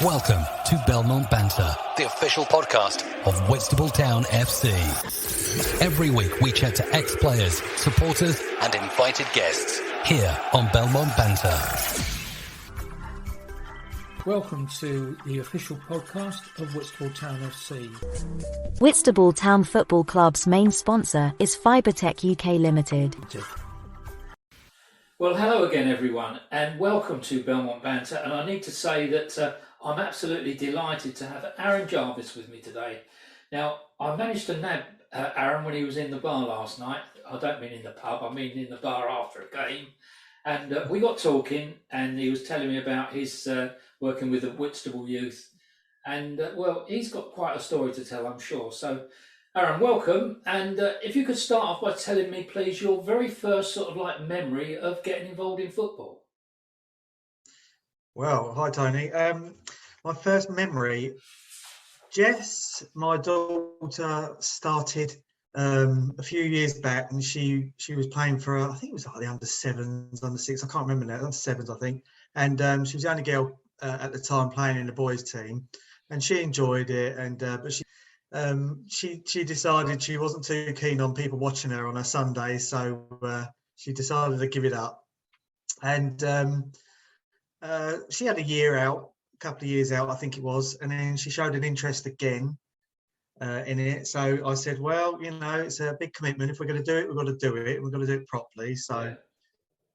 Welcome to Belmont Banter, the official podcast of Whitstable Town FC. Every week we chat to ex-players, supporters and invited guests here on Belmont Banter. Welcome to the official podcast of Whitstable Town FC. Whitstable Town Football Club's main sponsor is Fibertech UK Limited. Well, hello again everyone and welcome to Belmont Banter, and I need to say that I'm absolutely delighted to have Arron Jarvis with me today. Now, I managed to nab Arron when he was in the bar last night. I don't mean in the pub, I mean in the bar after a game. And we got talking and he was telling me about his working with the Whitstable Youth. And, well, he's got quite a story to tell, I'm sure. So, Arron, welcome. And if you could start off by telling me, please, your very first sort of like memory of getting involved in football. Well, hi Tony. My first memory, Jess, my daughter, started a few years back, and she was playing for I think it was like the under sevens, under six. I can't remember now. Under sevens, I think. And she was the only girl at the time playing in the boys' team, and she enjoyed it. And but she decided she wasn't too keen on people watching her on a Sunday, so she decided to give it up. And she had a year out, a couple of years out, I think it was, and then she showed an interest again in it. So I said, well, you know, it's a big commitment. If we're going to do it, we've got to do it. We've got to do it properly. So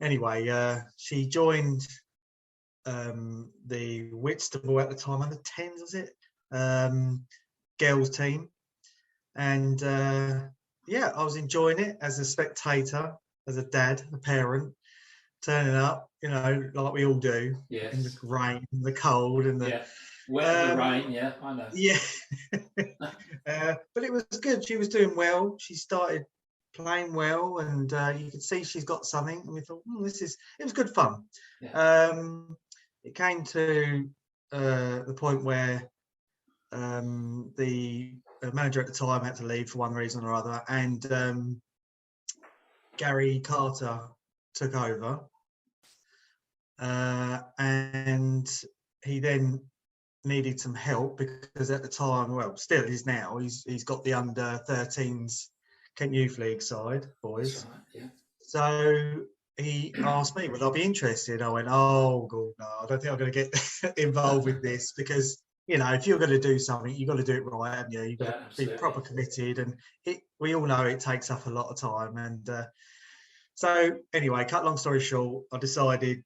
anyway, she joined the Whitstable at the time, under 10s, was it? Girls team. And yeah, I was enjoying it as a spectator, as a dad, a parent, turning up, you know, like we all do, in the rain, the cold, and the wet the rain. Yeah, I know. Yeah, but it was good. She was doing well. She started playing well, and you could see she's got something. And we thought, it was good fun. Yeah. It came to the point where the manager at the time had to leave for one reason or other, and Gary Carter took over. And he then needed some help because at the time, well, still is now, he's got the under 13s Kent Youth League side, boys. That's right, yeah. So he asked me, would I be interested? I went, oh, God, no, I don't think I'm going to get involved with this because, you know, if you're going to do something, you've got to do it right, haven't you? You've got to be proper committed, and we all know it takes up a lot of time. And so anyway, cut long story short, I decided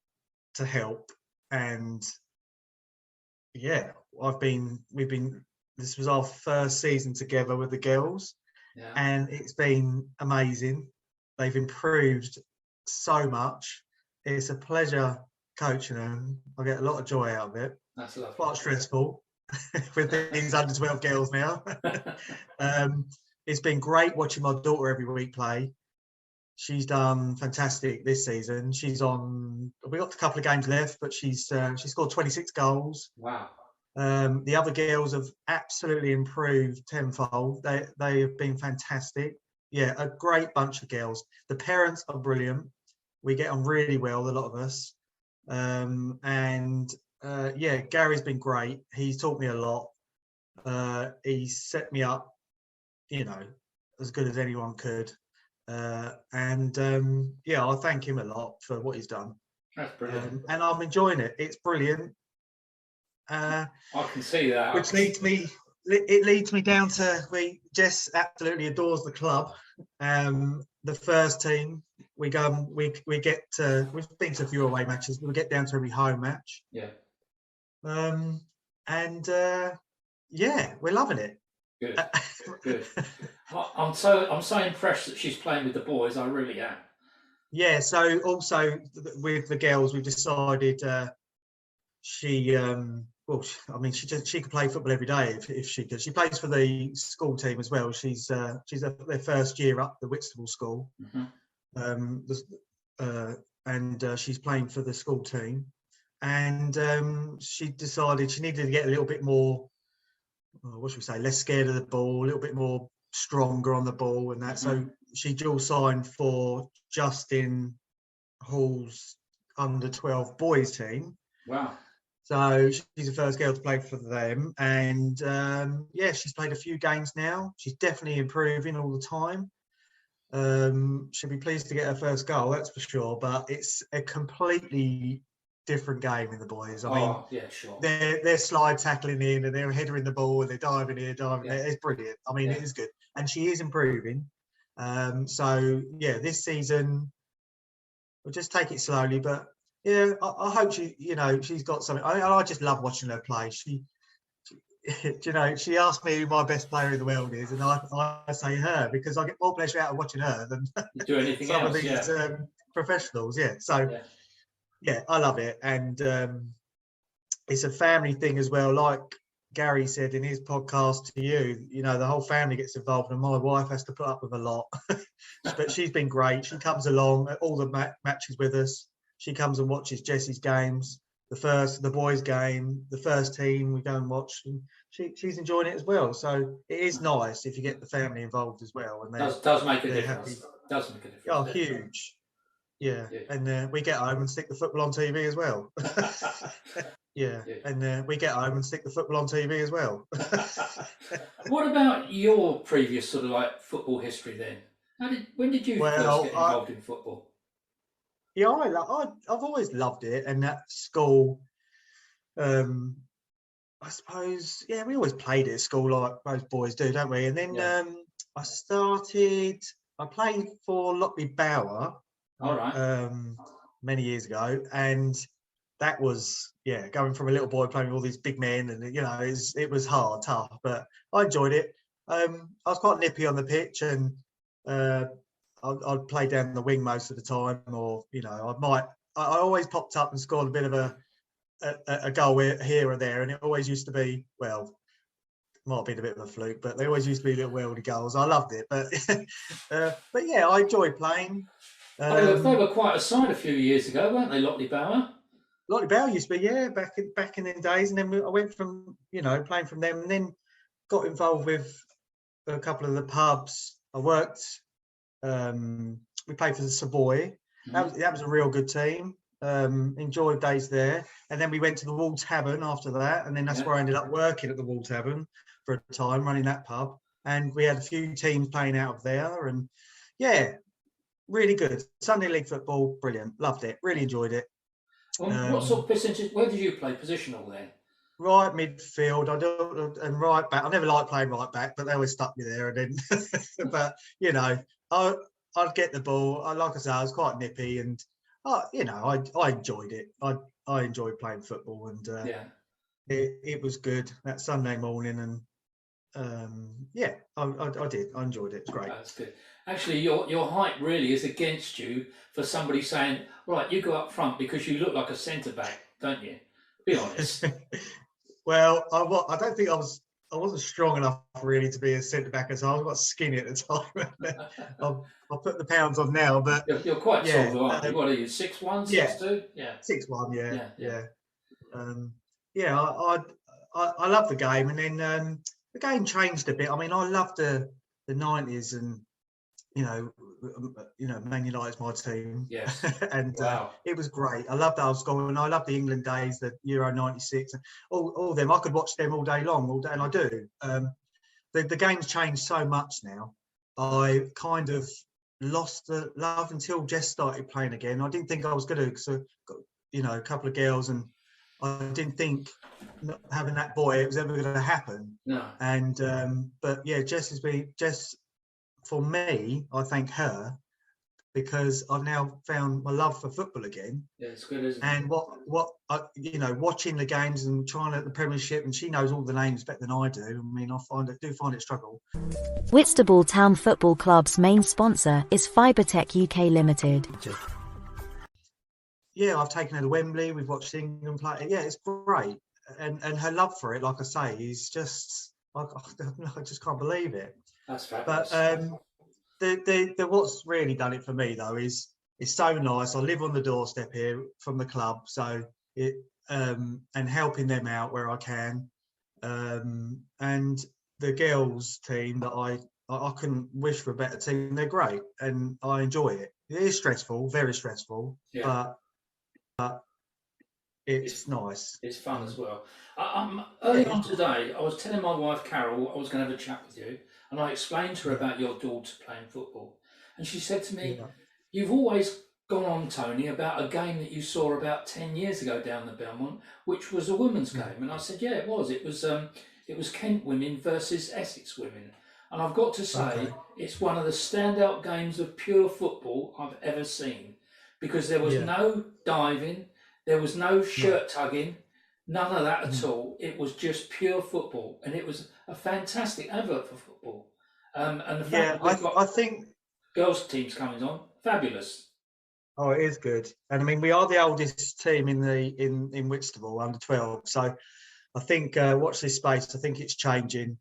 to help, and yeah, this was our first season together with the girls, and it's been amazing. They've improved so much. It's a pleasure coaching them. I get a lot of joy out of it. That's lovely. Quite stressful with these under 12 girls now. It's been great watching my daughter every week play. She's done fantastic this season. She's on. We got a couple of games left, but she scored 26 goals. Wow. The other girls have absolutely improved tenfold. They have been fantastic. Yeah, a great bunch of girls. The parents are brilliant. We get on really well, a lot of us. Yeah, Gary's been great. He's taught me a lot. He set me up, you know, as good as anyone could. Yeah, I thank him a lot for what he's done. That's brilliant. And I'm enjoying it. It's brilliant. I can see that. Which leads me down to Jess absolutely adores the club. The first team, we've been to a few away matches. We get down to every home match. Yeah. Yeah, we're loving it. Good. Good. I'm so impressed that she's playing with the boys. I really am. Yeah. So also with the girls, we've decided she could play football every day if she could. She plays for the school team as well. She's their first year up the Whitstable school, and she's playing for the school team. And she decided she needed to get a little bit more. What should we say? Less scared of the ball, a little bit more stronger on the ball, and that. So she dual signed for Justin Hall's under 12 boys team. Wow. So she's the first girl to play for them, and yeah, she's played a few games now. She's definitely improving all the time. She'll be pleased to get her first goal, that's for sure. But it's a completely different game in the boys. I mean, yeah, sure. They're slide tackling in, and they're headering the ball, and they're diving here, diving there. It's brilliant. I mean, it is good, and she is improving. So yeah, this season we'll just take it slowly, but yeah, I hope she's got something. I just love watching her play. She asked me who my best player in the world is, and I say her, because I get more pleasure out of watching her than do anything some else, of these professionals. Yeah, so yeah, I love it, and it's a family thing as well. Like Gary said in his podcast to you, the whole family gets involved, and my wife has to put up with a lot. But she's been great. She comes along at all the matches with us. She comes and watches Jesse's games, the boys' game, the first team. We go and watch, and she's enjoying it as well. So it is nice if you get the family involved as well. And does make a difference. Happy. Does make a difference. Oh, huge. Yeah. And we get home and stick the football on TV as well. Yeah, and we get home and stick the football on TV as well. What about your previous sort of like football history then? When did you first get involved in football? Yeah, I've always loved it, and at school, I suppose, yeah, we always played it at school like most boys do, don't we? And then I played for Lotley Bower, many years ago, and that was going from a little boy playing with all these big men, and it was hard, tough, but I enjoyed it. I was quite nippy on the pitch, and I'd play down the wing most of the time, or I always popped up and scored a bit of a goal here or there, and it always used to be, well, might have been a bit of a fluke, but they always used to be little worldy goals. I loved it, but yeah, I enjoyed playing. They were quite a side a few years ago, weren't they, Lotley Bower? Lotley Bower used to be, back in the days, and then I went from playing from them, and then got involved with a couple of the pubs. I worked. We played for the Savoy. That was a real good team. Enjoyed days there, and then we went to the Wall Tavern after that, and then that's where I ended up working at the Wall Tavern for a time, running that pub. And we had a few teams playing out of there, and really good Sunday league football. Brilliant, loved it, really enjoyed it. What sort of percentage? Where did you play positional then? Right midfield. And right back. I never liked playing right back, but they always stuck me there. And then, but I'd get the ball. Like I say, I was quite nippy, and I enjoyed it. I enjoyed playing football, and it was good that Sunday morning, and I did. I enjoyed it. It's great. That's good. Actually, your height really is against you for somebody saying, right, you go up front because you look like a centre back, don't you? Be honest. Well, I don't think I wasn't strong enough really to be a centre back, as I was quite skinny at the time. I'll put the pounds on now, but you're quite tall, aren't you? What are you, 6'1", 6'2"? Yeah, 6'1", yeah. I love the game, and then the game changed a bit. I mean, I loved the 90s, and Man United's my team. Yes. And it was great. I loved those goals, and I loved the England days, the Euro '96, and all them. I could watch them all day long, and I do. The game's changed so much now. I kind of lost the love until Jess started playing again. I didn't think I was going to, because I got, a couple of girls, and I didn't think having that boy, it was ever going to happen. No. And but yeah, Jess, for me, I thank her, because I've now found my love for football again. Yeah, it's good, isn't it? And watching the games and trying at the Premiership, and she knows all the names better than I do. I mean, I do find it struggle. Whitstable Town Football Club's main sponsor is Fibertech UK Limited. Yeah, I've taken her to Wembley. We've watched England play. Yeah, it's great. And her love for it, like I say, is just, I just can't believe it. That's fabulous. But what's really done it for me, though, is it's so nice. I live on the doorstep here from the club, so it and helping them out where I can, and the girls team that I couldn't wish for a better team. They're great, and I enjoy it. It is stressful, very stressful, but it's nice. It's fun as well. Early on today, I was telling my wife Carol I was going to have a chat with you, and I explained to her about your daughter playing football, and she said to me, "You've always gone on, Tony, about a game that you saw about 10 years ago down the Belmont, which was a women's game." And I said, "Yeah, it was. It was Kent women versus Essex women." And I've got to say, it's one of the standout games of pure football I've ever seen, because there was no diving, there was no shirt tugging, none of that at all. It was just pure football, and it was a fantastic advert for football. And the fact that we've got I think girls' teams coming on, fabulous. Oh, it is good, and I mean we are the oldest team in Whitstable under 12. So I think watch this space. I think it's changing.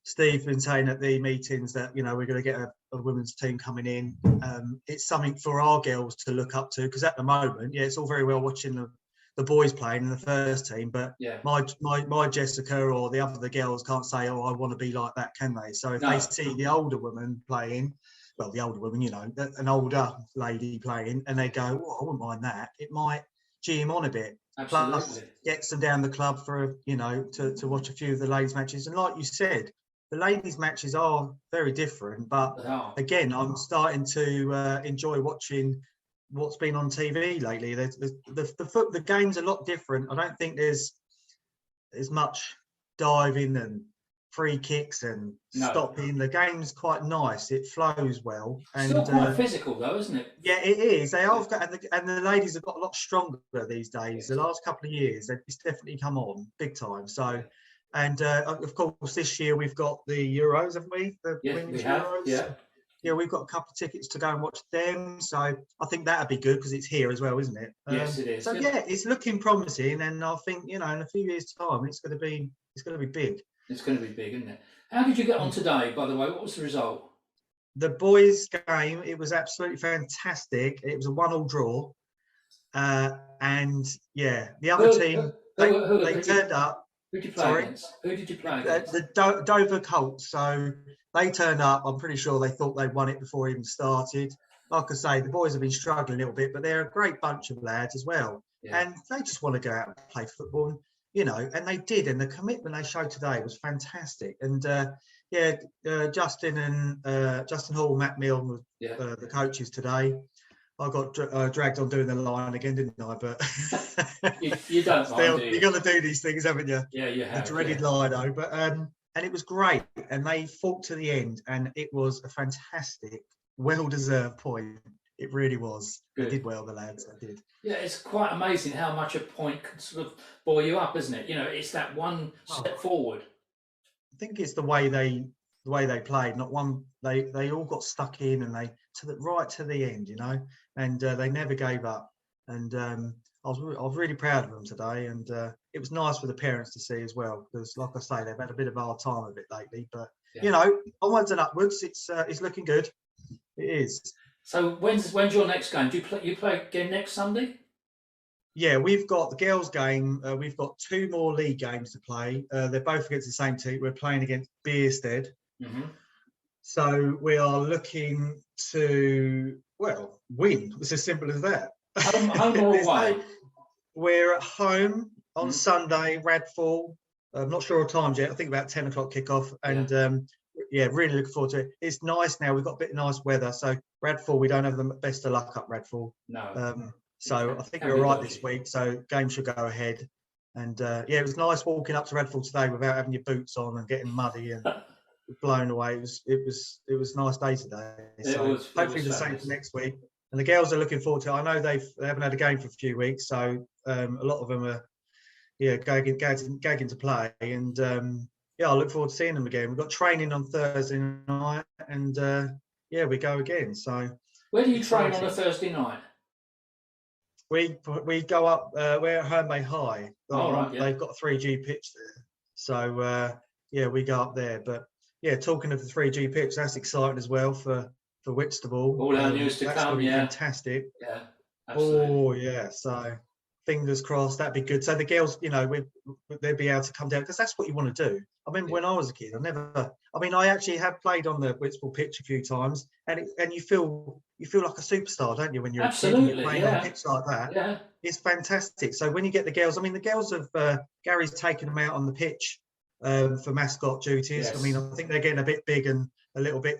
Steve's been saying at the meetings that we're going to get a women's team coming in. It's something for our girls to look up to, because at the moment, it's all very well watching the boys playing in the first team, but my Jessica or the other girls can't say, "Oh, I want to be like that," can they? So if they see the older women playing, well, the older women, an older lady playing, and they go, "Oh, I wouldn't mind that," it might gee him on a bit. Absolutely. Plus, gets them down the club for to watch a few of the ladies' matches. And like you said, the ladies' matches are very different, but again, I'm starting to enjoy watching what's been on TV lately. The game's a lot different. I don't think there's much diving and free kicks and stopping. The game's quite nice. It flows well. And still quite physical though, isn't it? Yeah, it is. They are, and the ladies have got a lot stronger these days. Yes. The last couple of years, it's definitely come on big time. So. And of course, this year we've got the Euros, haven't we? The women's Euros. Yeah, we've got a couple of tickets to go and watch them. So I think that'd be good, because it's here as well, isn't it? Yes, it is. So it's looking promising, and I think in a few years' time, it's going to be big. It's going to be big, isn't it? How did you get on today, by the way? What was the result? The boys' game, it was absolutely fantastic. It was a 1-1 draw, and the other team they turned up. Who did you play against? Who did you play against? The Dover Colts. So they turned up. I'm pretty sure they thought they'd won it before it even started. Like I say, the boys have been struggling a little bit, but they're a great bunch of lads as well. Yeah. And they just want to go out and play football, and they did. And the commitment they showed today was fantastic. And Justin Hall, Matt Milne, the coaches today. I got dragged on doing the line again, didn't I? But you don't still, mind, do you? You've got to do these things, haven't you? Yeah, you have. The dreaded Lido, but and it was great, and they fought to the end, and it was a fantastic, well-deserved point. It really was. Good. They did well, the lads. They did. Yeah, it's quite amazing how much a point can sort of buoy you up, isn't it? It's that one step forward. I think it's the way they played. Not one. They all got stuck in, and they right to the end, and they never gave up. And I was really proud of them today, and it was nice for the parents to see as well, because, like I say, they've had a bit of a hard time of it lately. But onwards and upwards, it's looking good. It is. So when's your next game? Do you play again next Sunday? Yeah, we've got the girls' game. We've got 2 more league games to play. They're both against the same team. We're playing against Beerstead. Mm-hmm. So we are looking to win. It's as simple as that. Home or away? We're at home on Sunday, Radfall. I'm not sure of times yet. I think about 10 o'clock kickoff, and really looking forward to it. It's nice now. We've got a bit of nice weather. So Radfall, we don't have the best of luck up Radfall. No. So I think we're all right this week. So game should go ahead. And it was nice walking up to Radfall today without having your boots on and getting muddy and blown away. It was a nice day today. So hopefully the same for next week. And the girls are looking forward to it. I know they haven't had a game for a few weeks, so a lot of them are gagging to play. And I look forward to seeing them again. We've got training on Thursday night, and we go again. So where do you train on a Thursday night? We go up. We're at Herne Bay High. They've got a 3G pitch there, so we go up there. But talking of the 3G pitch, that's exciting as well for Whitstable. All our news to come. Fantastic. Yeah, absolutely. Oh yeah. So fingers crossed, that'd be good. So the girls, they'd be able to come down, because that's what you want to do. I remember when I was a kid, I actually have played on the Whitstable pitch a few times, and you feel like a superstar, don't you, when you're absolutely, a kid and you're playing on a pitch like that? Yeah. It's fantastic. So when you get the girls, the girls have, Gary's taken them out on the pitch for mascot duties. Yes. I think they're getting a bit big and a little bit,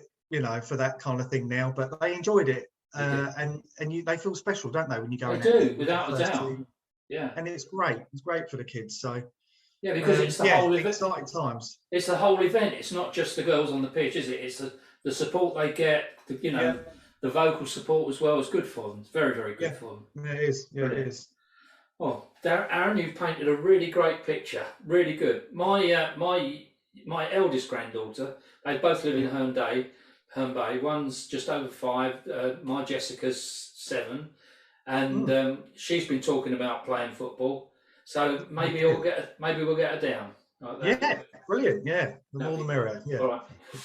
for that kind of thing now, but they enjoyed it. And they feel special, don't they, when you go in? They do, without a doubt. Team. Yeah. And it's great. It's great for the kids. So yeah, because it's the whole event. Exciting times. It's the whole event. It's not just the girls on the pitch, is it? It's the support they get. The vocal support as well is good for them. It's very, very good for them. Yeah, it is. Yeah, Brilliant. It is. Oh, Arron, you've painted a really great picture. Really good. My eldest granddaughter, they both live in Herne Bay. One's just over 5. My Jessica's 7, and she's been talking about playing football. So maybe we'll get her down. Like that. Yeah, brilliant. Yeah, the more the merrier. Yeah. All right.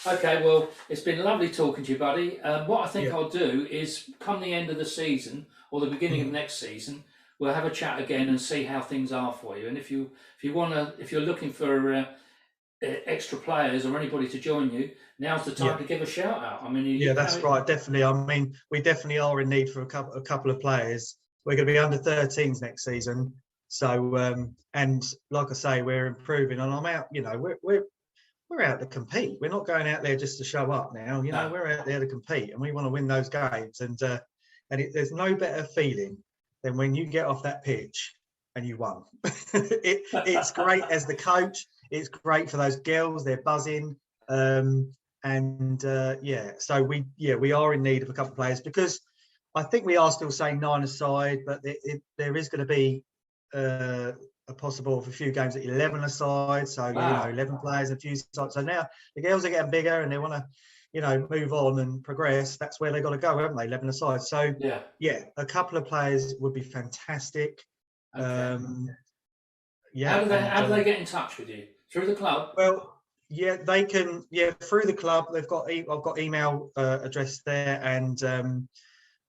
Okay. Well, it's been lovely talking to you, buddy. What I think I'll do is, come the end of the season or the beginning of next season, we'll have a chat again and see how things are for you. And if you're looking for extra players or anybody to join you, now's the time to give a shout out. That's right, definitely. We definitely are in need for a couple of players. We're going to be under 13s next season, so and like I say, we're improving, and I'm out. We're out to compete. We're not going out there just to show up now. No. We're out there to compete, and we want to win those games. And there's no better feeling than when you get off that pitch and you won. It's great as the coach. It's great for those girls. They're buzzing. So we are in need of a couple of players, because I think we are still saying 9 aside, but there is going to be a possible of a few games at 11 aside. So, 11 players, a few sides. So now the girls are getting bigger and they want to, move on and progress. That's where they've got to go, haven't they? 11 aside. So, a couple of players would be fantastic. Okay. How do they get in touch with you? Through the club? Well, yeah, they can. Yeah, through the club. I've got email address there, and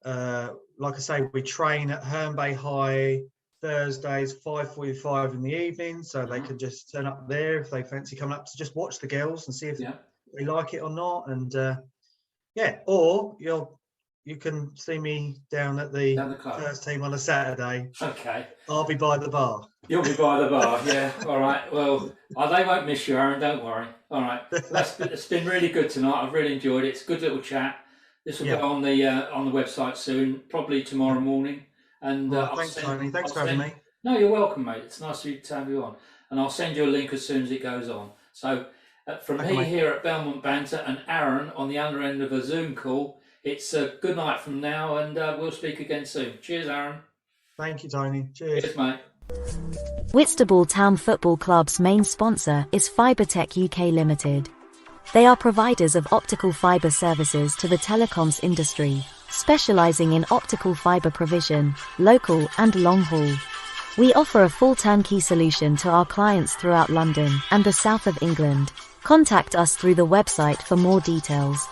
like I say, we train at Herne Bay High Thursdays 5:45 in the evening, so they can just turn up there if they fancy coming up to just watch the girls and see if they like it or not. And or you can see me down at the first team on a Saturday. Okay. I'll be by the bar. You'll be by the bar, yeah. All right. Well, they won't miss you, Arron. Don't worry. All right. It's been really good tonight. I've really enjoyed it. It's a good little chat. This will go on the website soon, probably tomorrow morning. And thanks, Tony. Thanks for having me. No, you're welcome, mate. It's nice to have you on. And I'll send you a link as soon as it goes on. So from me here at Belmont Banter and Arron on the other end of a Zoom call, it's a good night from now, and we'll speak again soon. Cheers, Arron. Thank you, Tony. Cheers, mate. Whitstable Town Football Club's main sponsor is Fibertech UK Limited. They are providers of optical fibre services to the telecoms industry, specialising in optical fibre provision, local and long haul. We offer a full turnkey solution to our clients throughout London and the south of England. Contact us through the website for more details.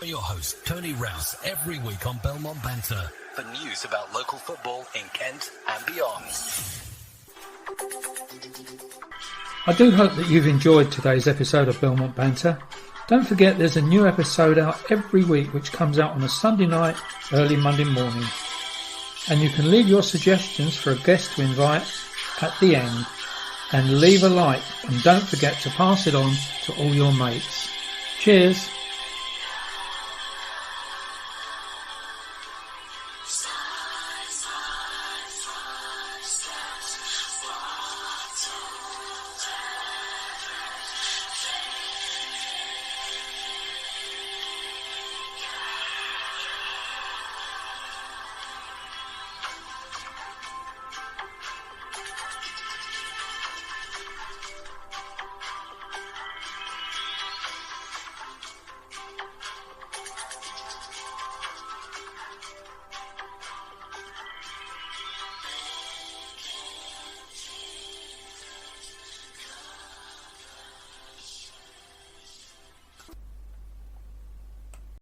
Your host, Tony Rouse, every week on Belmont Banter for news about local football in Kent and beyond. I do hope that you've enjoyed today's episode of Belmont Banter. Don't forget there's a new episode out every week which comes out on a Sunday night, early Monday morning. And you can leave your suggestions for a guest to invite at the end. And leave a like, and don't forget to pass it on to all your mates. Cheers!